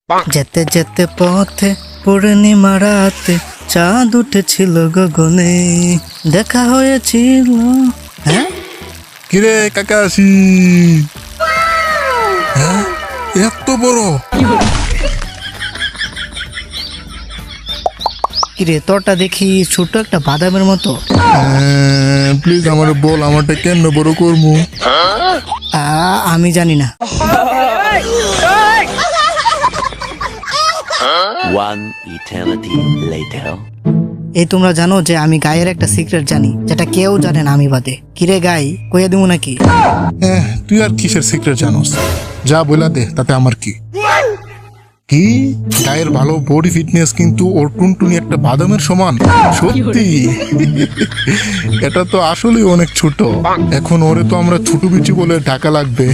যেতে যেতে পথে পূর্ণিমা রাতে চাঁদ উঠেছিল গগনে, দেখা হয়েছিল। হ্যাঁ কিরে কাকাশি, হ্যাঁ এত বড়? কিরে তোরটা দেখি ছোট একটা বাদামের মতো। প্লিজ আমার বল, আমারটা কেন বড় করবো? আমি জানি না। One eternity later. এই তোমরা জানো যে আমি গায়ের একটা সিক্রেট জানি, যেটা কেউ জানে না আমি বাদে। কিরে গাই, কইয়া দিব নাকি? তুই আর কিসের সিক্রেট জানোস? যা বইলা দে, তাতে আমার কি? কি গায়ের ভালো বডি ফিটনেস, কিন্তু ওর টুনটুনি একটা বাদামের সমান? সত্যি? এটা তো আসলে অনেক ছোট। এখন ওরে তো আমরা ছোট বিচি বলে ঢাকা লাগবে।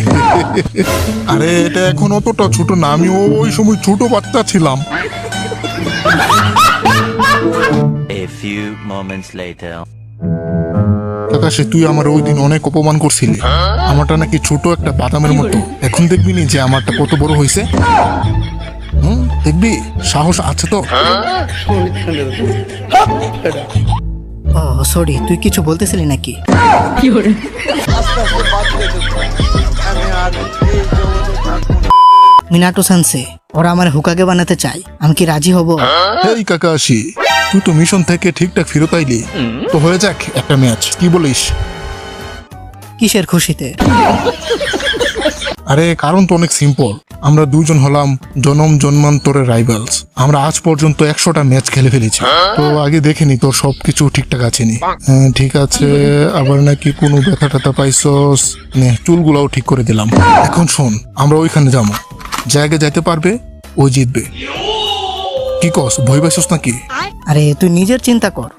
আরে এটা এখন অতটা ছোট না, আমি ওই সময় ছোট বাচ্চা ছিলাম। A few moments later. আকাশে, তুই আমার ওই দিন অনেক অপমান করছিলি। আমারটা নাকি ছোট একটা বাদামের মতো। এখন দেখবি নি যে আমারটা কত বড় হয়েছে। দেখবি, সাহস আছে তো? ও সরি, তুই কিছু বলতেছিলি নাকি? মিনাটো সানসে, ওরা আমার হুকাগে বানাতে চাই, আমি কি রাজি হব? এই কাকাশি, তুই তো মিশন থেকে ঠিকঠাক ফেরত আইলি, তো হয়ে যাক একটা ম্যাচ, কি বলিস? কিসের খুশিতে? আরে কারণ তো অনেক সিম্পল। আমরা দুজন হলাম জনম জন্মান্তরের রাইভালস। আমরা আজ পর্যন্ত 100টা ম্যাচ খেলে ফেলেছি। তো আগে দেখেনি তোর সবকিছু ঠিকঠাক আছে নি? ঠিক আছে, আবার নাকি কোনো ব্যথা ট্যাথা পাইছস? চুলগুলাও ঠিক করে দিলাম। এখন শোন, আমরা ওইখানে যাবো, জায়গায় যাইতে পারবে ওই জিতবে। কি কস, ভয় পাইছস নাকি? আরে তুই নিজের চিন্তা কর।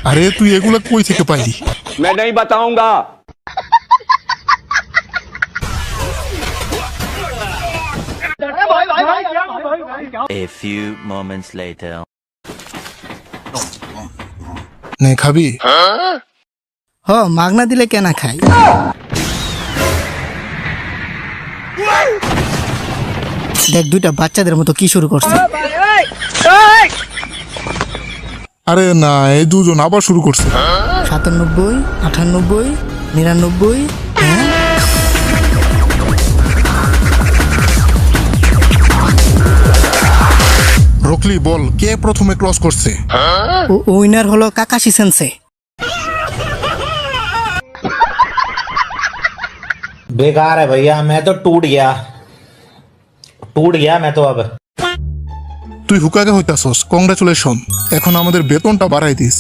আরে তুই এগুলা কই থেকে পাইলি? मैं नहीं बताऊंगा। A few moments later. নে খাবি? মাগনা দিলে কেনা খাই? দেখ দুইটা বাচ্চাদের মতো কি শুরু করছে। আরে না, এই দুজন আবার শুরু করছে। 97, 98, 99। হ্যাঁ রকলি বল, কে প্রথমে ক্রস করছে? উইনার হলো কাকাশি সেন্সে। बेकार है भैया, मैं तो टूट गया मैं तो अब। তুই হুকাগে হইতাছস, কংগ্রাচুলেশন। এখন আমাদের বেতনটা বাড়াই দিস।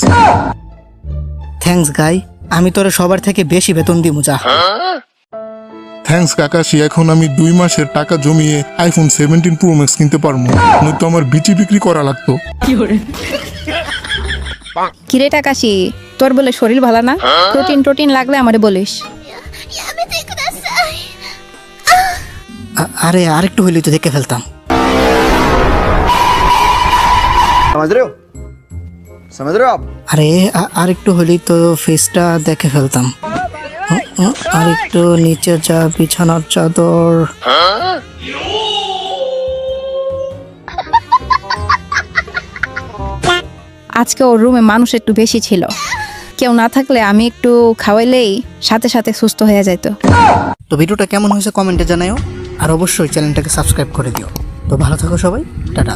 থ্যাঙ্কস গাই, আমি তোরে সবার থেকে বেশি বেতন দিমু, যা। থ্যাঙ্কস কাকাশি, এখন আমি 2 মাসের টাকা জমিয়ে আইফোন 17 প্রো ম্যাক্স কিনতে পারবো, নয়তো আমার বিচি বিক্রি করা লাগতো। কিরে টাকাশি, তোর বলে শরীর ভালো না? প্রোটিন লাগলে আমারে বলিস। আরে আরেকটু হইলেই তো দেখে ফেলতাম। আরে আরেকটু হইলেই তো ফেসটা দেখে ফেলতাম। আরেকটু নিচে যা, বিছানার চাদর। আজকে ওর রুমে মানুষ একটু বেশি ছিল, কেউ না থাকলে আমি একটু খাওয়াইলেই সাথে সাথে সুস্থ হয়ে যাইতো। তো ভিডিওটা কেমন হয়েছে কমেন্টে জানাও, আর অবশ্যই চ্যানেলটাকে সাবস্ক্রাইব করে দিও। তো ভালো থাকো সবাই, টাটা।